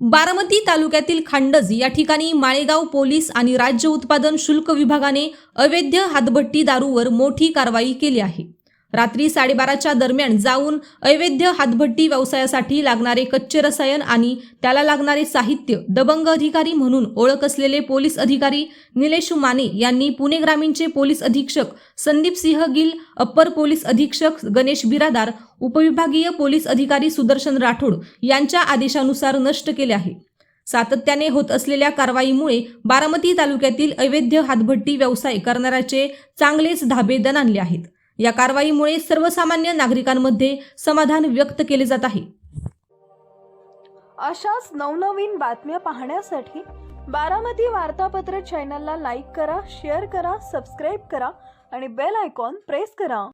बारामती तालुक्यातील खांडज या ठिकाणी माळेगाव पोलीस आणि राज्य उत्पादन शुल्क विभागाने अवैध हातभट्टी दारूवर मोठी कारवाई केली आहे। रात्री 12:30च्या दरम्यान जाऊन अवैध हातभट्टी व्यवसायासाठी लागणारे कच्चे रसायन आणि त्याला लागणारे साहित्य दबंग अधिकारी म्हणून ओळख असलेले पोलीस अधिकारी निलेश माने यांनी पुणे ग्रामीणचे पोलीस अधीक्षक संदीप सिंह गिल, अप्पर पोलीस अधीक्षक गणेश बिरादार, उपविभागीय पोलीस अधिकारी सुदर्शन राठोड यांच्या आदेशानुसार नष्ट केले आहे। सातत्याने होत असलेल्या कारवाईमुळे बारामती तालुक्यातील अवैध हातभट्टी व्यवसाय करणाऱ्याचे चांगलेच धाबे दणाणले आहेत। या कारवाईमुळे सर्वसामान्य नागरिकांमध्ये समाधान व्यक्त केले जात आहे। अशाच नवनवीन बातम्या पाहण्यासाठी बारामती वार्तापत्र चॅनलला लाईक करा, शेअर करा, सबस्क्राइब करा आणि बेल आयकॉन प्रेस करा।